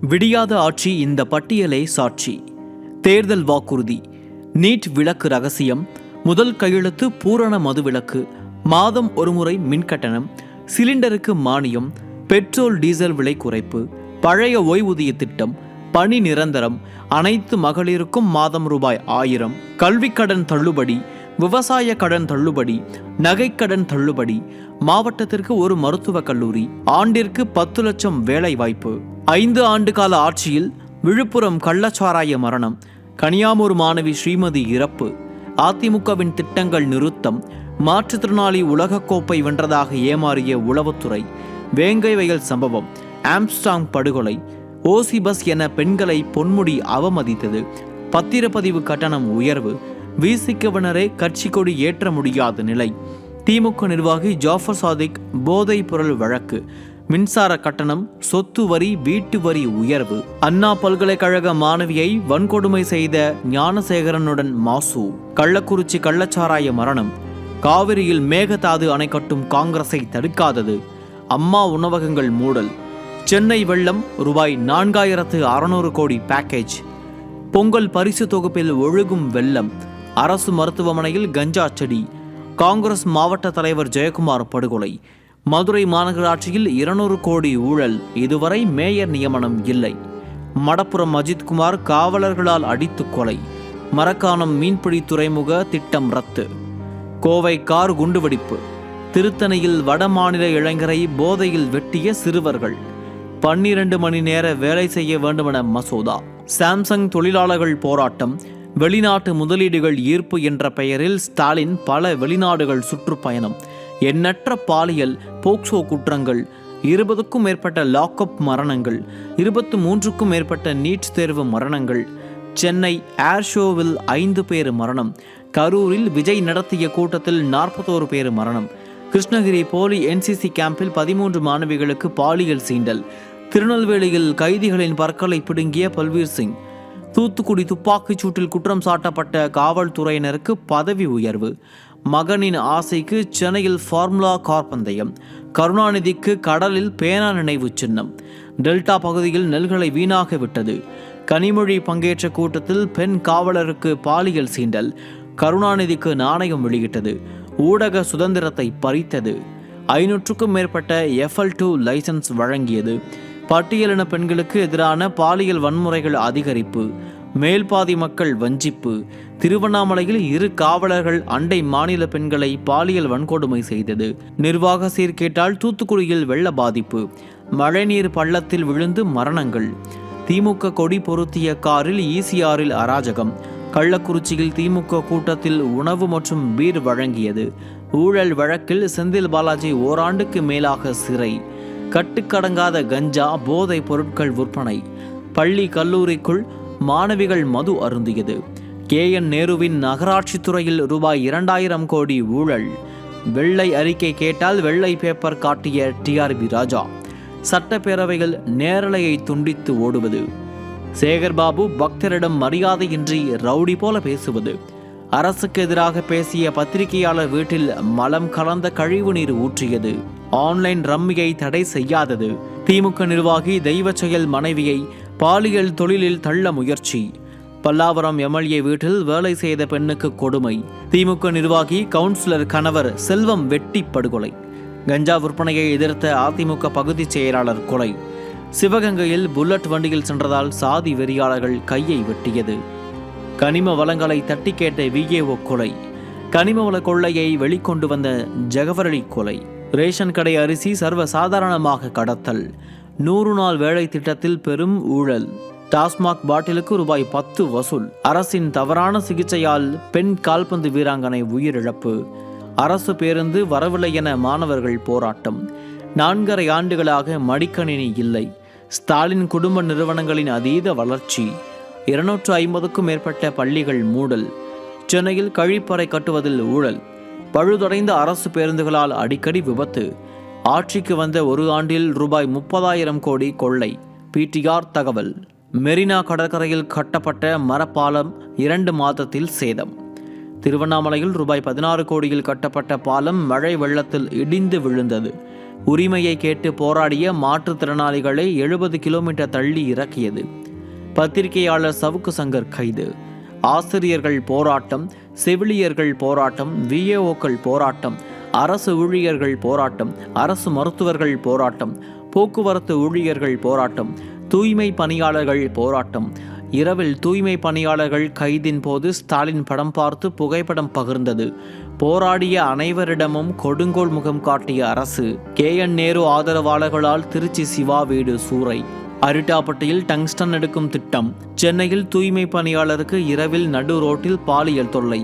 விடியாத ஆட்சி இந்த பட்டியலே சாட்சி. தேர்தல் வாக்குறுதி, நீட் விலக்கு ரகசியம், முதல் கையெழுத்து பூரண மதுவிலக்கு, மாதம் ஒருமுறை மின்கட்டணம், சிலிண்டருக்கு மானியம், பெட்ரோல் டீசல் விலை குறைப்பு, பழைய ஓய்வூதிய திட்டம், பணி நிரந்தரம், அனைத்து மகளிருக்கும் மாதம் ரூபாய் 1000, கல்விக்கடன் தள்ளுபடி, விவசாய கடன் தள்ளுபடி, நகைக்கடன் தள்ளுபடி, மாவட்டத்திற்கு ஒரு மருத்துவக் கல்லூரி, ஆண்டிற்கு 10 லட்சம் வேலை வாய்ப்பு. 5 ஆண்டு கால ஆட்சியில் விழுப்புரம் கள்ளச்சாராய மரணம், கனியாமூர் மாணவி ஸ்ரீமதி இறப்பு, அதிமுகவின் திட்டங்கள் நிறுத்தம், மாற்றுத்திறனாளி உலகக்கோப்பை வென்றதாக ஏமாறிய உளவுத்துறை, வேங்கை வயல் சம்பவம், ஆம்ஸ்டாங் படுகொலை, ஓசி பஸ் என பெண்களை பொன்முடி அவமதித்தது, பத்திரப்பதிவு கட்டணம் உயர்வு, விசிகவினரே கட்சி கொடி ஏற்ற முடியாத நிலை, திமுக நிர்வாகி ஜாஃபர் சாதிக் போதைப் பொருள் வழக்கு, மின்சார கட்டணம், சொத்து வரி, வீட்டு வரி உயர்வு, அண்ணா பல்கலைக்கழக மாணவியை வன்கொடுமை செய்த ஞானசேகரனுடன் மாசு, கள்ளக்குறிச்சி கள்ளச்சாராய மரணம், காவிரியில் மேகதாது அணை கட்டும் காங்கிரஸை தடுக்காதது, அம்மா உணவகங்கள் மூடல், சென்னை வெள்ளம் ரூபாய் 4600 கோடி பேக்கேஜ், பொங்கல் பரிசு தொகுப்பில் ஒழுகும் வெள்ளம், அரசு மருத்துவமனையில் கஞ்சா செடி, காங்கிரஸ் மாவட்ட தலைவர் ஜெயக்குமார் படுகொலை, மதுரை மாநகராட்சியில் 200 கோடி ஊழல், இதுவரை மேயர் நியமனம் இல்லை, மடப்புரம் அஜித்குமார் காவலர்களால் அடித்து கொலை, மரக்காணம் மீன்பிடி துறைமுக திட்டம் ரத்து, கோவை கார் குண்டுவெடிப்பு, திருத்தணியில் வடமாநில இளைஞரை போதையில் வெட்டிய சிறுவர்கள், 12 மணி நேர வேலை செய்ய வேண்டுமென மசோதா, சாம்சங் தொழிலாளர்கள் போராட்டம், வெளிநாட்டு முதலீடுகள் ஈர்ப்பு என்ற பெயரில் ஸ்டாலின் பல வெளிநாடுகள் சுற்றுப்பயணம், எண்ணற்ற பாலியல் போக்சோ குற்றங்கள், 20க்கும் மேற்பட்ட லாக்அப் மரணங்கள், 23க்கும் மேற்பட்ட நீட் தேர்வு மரணங்கள், சென்னை ஏர் ஷோவில் 5 பேர் மரணம், கரூரில் விஜய் நடத்திய கூட்டத்தில் 41 பேர் மரணம், கிருஷ்ணகிரி போலி NCC கேம்பில் 13 மாணவிகளுக்கு பாலியல் சீண்டல், திருநெல்வேலியில் கைதிகளின் பற்களை பிடுங்கிய பல்வீர் சிங், தூத்துக்குடி துப்பாக்கிச் சூட்டில் குற்றம் சாட்டப்பட்ட காவல்துறையினருக்கு பதவி உயர்வு, மகனின் ஆசைக்கு சென்னையில் ஃபார்முலா கார் பந்தயம், கருணாநிதிக்கு கடலில் பேனா நினைவு சின்னம், டெல்டா பகுதியில் நெல்களை வீணாக விட்டது, கனிமொழி பங்கேற்ற கூட்டத்தில் பெண் காவலருக்கு பாலியல் சீண்டல், கருணாநிதிக்கு நாணயம் வெளியிட்டது, ஊடக சுதந்திரத்தை பறித்தது, 500க்கும் மேற்பட்ட FL2 லைசன்ஸ் வழங்கியது, பட்டியலின பெண்களுக்கு எதிரான பாலியல் வன்முறைகள் அதிகரிப்பு, மேல்பாதி மக்கள் வஞ்சிப்பு, திருவண்ணாமலையில் 2 காவலர்கள் அண்டை மாநில பெண்களை பாலியல் வன்கொடுமை செய்தது, நிர்வாக சீர்கேட்டால் தூத்துக்குடியில் வெள்ள பாதிப்பு, மழைநீர் பள்ளத்தில் விழுந்து மரணங்கள், திமுக கொடி பொருத்திய காரில் ECRல் அராஜகம், கள்ளக்குறிச்சியில் திமுக கூட்டத்தில் உணவு மற்றும் பீர் வழங்கியது, ஊழல் வழக்கில் செந்தில் பாலாஜி ஓராண்டுக்கு மேலாக சிறை, கட்டுக்கடங்காத கஞ்சா போதை பொருட்கள் விற்பனை, பள்ளி கல்லூரிக்குள் மாணவிகள் மது அருந்தியது, KN நேருவின் நகராட்சி துறையில் ரூபாய் 2000 கோடி ஊழல், வெள்ளை அறிக்கை கேட்டால் வெள்ளை பேப்பர் காட்டிய TRB ராஜா, சட்டப்பேரவையில் நேரலையை துண்டித்து ஓடுவது, சேகர்பாபு பக்தரிடம் மரியாதையின்றி ரவுடி போல பேசுவது, அரசுக்கு எதிராக பேசிய பத்திரிகையாளர் வீட்டில் மலம் கலந்த கழிவு நீர் ஊற்றியது, ஆன்லைன் ரம்மியை தடை செய்யாதது, திமுக நிர்வாகி தெய்வ செயல் மனைவியை பாலியல் தொழிலில் தள்ள முயற்சி, பல்லாவரம் MLA வீட்டில் வேலை செய்த பெண்ணுக்கு கொடுமை, திமுக நிர்வாகி கவுன்சிலர் கணவர் செல்வம் வெட்டி படுகொலை, கஞ்சா விற்பனையை எதிர்த்த அதிமுக பகுதி செயலாளர் கொலை, சிவகங்கையில் புல்லட் வண்டியில் சென்றதால் சாதி வெறியாளர்கள் கையை வெட்டியது, கனிம வளங்களை தட்டி கேட்ட VAO கொலை, கனிம வள கொள்ளையை வெளிக்கொண்டு வந்த ஜகவரளி கொலை, ரேஷன் கடை அரிசி சர்வசாதாரணமாக கடத்தல், 100 நாள் வேலை திட்டத்தில் பெரும் ஊழல், டாஸ்மாக் பாட்டிலுக்கு ரூபாய் 10 வசூல், அரசின் தவறான சிகிச்சையால் பெண் கால்பந்து வீராங்கனை உயிரிழப்பு, அரசு பேருந்து வரவில்லை என மாணவர்கள் போராட்டம், 4.5 ஆண்டுகளாக மடிக்கணினி இல்லை, ஸ்டாலின் குடும்ப நிறுவனங்களின் அதீத வளர்ச்சி, 250க்கும் மேற்பட்ட பள்ளிகள் மூடல், சென்னையில் கழிப்பறை கட்டுவதில் ஊழல், பழுதடைந்த அரசு பேருந்துகளால் அடிக்கடி விபத்து, ஆட்சிக்கு வந்த 1 ஆண்டில் ரூபாய் 30,000 கோடி கொள்ளை, PTR தகவல், மெரினா கடற்கரையில் கட்டப்பட்ட மரப்பாலம் 2 மாதத்தில் சேதம், திருவண்ணாமலையில் ரூபாய் 16 கோடியில் கட்டப்பட்ட பாலம் மழை வெள்ளத்தில் இடிந்து விழுந்தது, உரிமையை கேட்டு போராடிய மாற்றுத்திறனாளிகளை 70 கிலோமீட்டர் தள்ளி இறக்கியது. பத்திரிகையாளர் சவுக்கு சங்கர் கைது. ஆசிரியர்கள் போராட்டம், செவிலியர்கள் போராட்டம், விஏஓக்கள் போராட்டம், அரசு ஊழியர்கள் போராட்டம், அரசு மருத்துவர்கள் போராட்டம், போக்குவரத்து ஊழியர்கள் போராட்டம், தூய்மை பணியாளர்கள் போராட்டம். இரவில் தூய்மை பணியாளர்கள் கைதின் போது ஸ்டாலின் படம் பார்த்து புகைப்படம் பகிர்ந்தது. போராடிய அனைவரிடமும் கொடுங்கோல் முகம் காட்டிய அரசு. KN நேரு ஆதரவாளர்களால் திருச்சி சிவா வீடு சூறை. அரிட்டாப்பட்டியில் டங்ஸ்டன் எடுக்கும் திட்டம். சென்னையில் தூய்மை பணியாளருக்கு இரவில் நடு ரோட்டில் பாலியல் தொல்லை.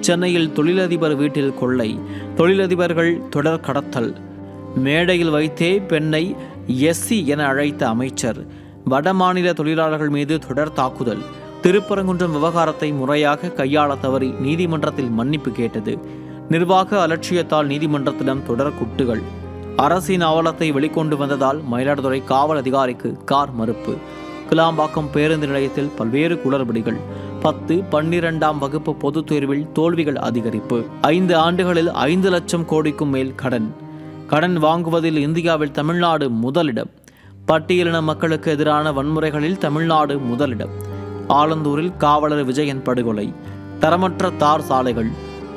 சென்னையில் தொழிலதிபர் வீட்டில் கொள்ளை. தொழிலதிபர்கள் தொடர் கடத்தல். மேடையில் வைத்தே பெண்ணை SC என அழைத்த அமைச்சர். வடமாநில தொழிலாளர்கள் மீது தொடர் தாக்குதல். திருப்பரங்குன்றம் விவகாரத்தை முறையாக கையாள தவறி நீதிமன்றத்தில் மன்னிப்பு கேட்டது. நிர்வாக அலட்சியத்தால் நீதிமன்றத்திடம் தொடர் குட்டுகள். அரசின் அவலத்தை வெளிக்கொண்டு வந்ததால் மயிலாடுதுறை காவல் அதிகாரிக்கு கார் மறுப்பு. கிளாம்பாக்கம் பேருந்து நிலையத்தில் பல்வேறு குளறுபடிகள். 10, 12ஆம் வகுப்பு பொதுத் தேர்வில் தோல்விகள் அதிகரிப்பு. 5 ஆண்டுகளில் 5 லட்சம் கோடிக்கும் மேல் கடன். கடன் வாங்குவதில் இந்தியாவில் தமிழ்நாடு முதலிடம். பட்டியலின மக்களுக்கு எதிரான வன்முறைகளில் தமிழ்நாடு முதலிடம். ஆலந்தூரில் காவலர் விஜயன் படுகொலை. தரமற்ற தார் சாலைகள்.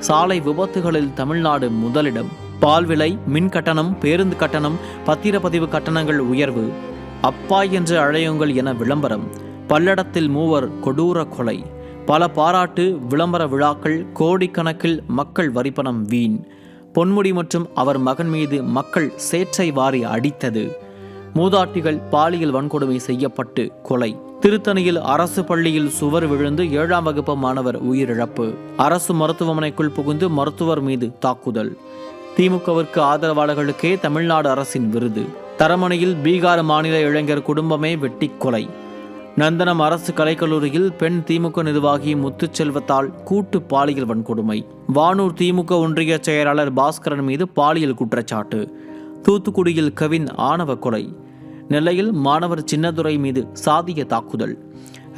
சாலை விபத்துகளில் தமிழ்நாடு முதலிடம். பால் விலை, மின் கட்டணம், பேருந்து கட்டணம், பத்திரப்பதிவு கட்டணங்கள் உயர்வு. அப்பாய் என்று அழையுங்கள் என விளம்பரம். பல்லடத்தில் 3 கொடூர கொலை. பல பாராட்டு விளம்பர விழாக்கள். கோடிக்கணக்கில் மக்கள் வரிப்பணம் வீண். பொன்முடி மற்றும் அவர் மகன் மீது மக்கள் சேற்றை வாரி அடித்தது. மூதாட்டிகள் பாலியல் வன்கொடுமை செய்யப்பட்டு கொலை. திருத்தணியில் அரசு பள்ளியில் சுவர் விழுந்து 7ஆம் வகுப்பு மாணவர் உயிரிழப்பு. அரசு மருத்துவமனைக்குள் புகுந்து மருத்துவர் மீது தாக்குதல். திமுகவிற்கு ஆதரவாளர்களுக்கே தமிழ்நாடு அரசின் விருது. தரமணியில் பீகார் மாநில இளைஞர் குடும்பமே வெட்டி கொலை. நந்தனம் அரசு கலைக்கல்லூரியில் பெண் திமுக நிர்வாகி முத்துச்செல்வத்தால் கூட்டு பாலியல் வன்கொடுமை. வானூர் திமுக ஒன்றிய செயலாளர் பாஸ்கரன் மீது பாலியல் குற்றச்சாட்டு. தூத்துக்குடியில் கவின் ஆணவ கொலை. நெல்லையில் மாணவர் சின்னதுரை மீது சாதிய தாக்குதல்.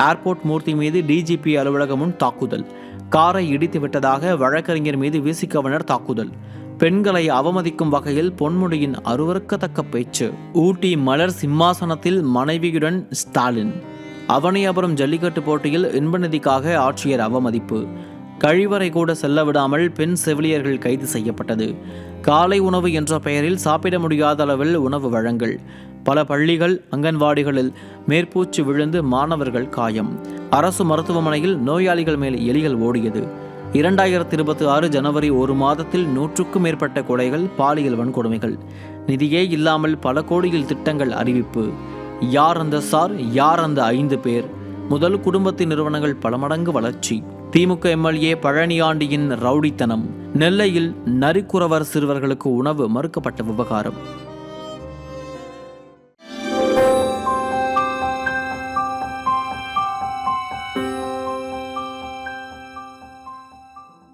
ஏர்போர்ட் மூர்த்தி மீது DGP அலுவலகம் முன் தாக்குதல். காரை இடித்து விட்டதாக வழக்கறிஞர் மீது விசிகவனர் தாக்குதல். பெண்களை அவமதிக்கும் வகையில் பொன்முடியின் அருவருக்கத்தக்க பேச்சு. ஊட்டி மலர் சிம்மாசனத்தில் மனைவியுடன் ஸ்டாலின். அவனியாபுரம் ஜல்லிக்கட்டு போட்டியில் இன்பநிதிக்காக ஆட்சியர் அவமதிப்பு. கழிவறை கூட செல்ல விடாமல் பெண் செவிலியர்கள் கைது செய்யப்பட்டது. காலை உணவு என்ற பெயரில் சாப்பிட முடியாத அளவில் உணவு வழங்கல். பல பள்ளிகள், அங்கன்வாடிகளில் மேற்பூச்சு விழுந்து மாணவர்கள் காயம். அரசு மருத்துவமனையில் நோயாளிகள் மேல் எலிகள் ஓடியது. 2026 ஜனவரி 1 மாதத்தில் 100க்கும் மேற்பட்ட கொலைகள், பாலியல் வன்கொடுமைகள். நிதியே இல்லாமல் பல கோடியில் திட்டங்கள் அறிவிப்பு. யார் அந்த சார், யார் அந்த 5 பேர்? முதல் குடும்பத்தின் நிறுவனங்கள் பல மடங்கு வளர்ச்சி. திமுக MLA பழனியாண்டியின் ரவுடித்தனம். நெல்லையில் நரிக்குறவர் சிறுவர்களுக்கு உணவு மறுக்கப்பட்ட விவகாரம்.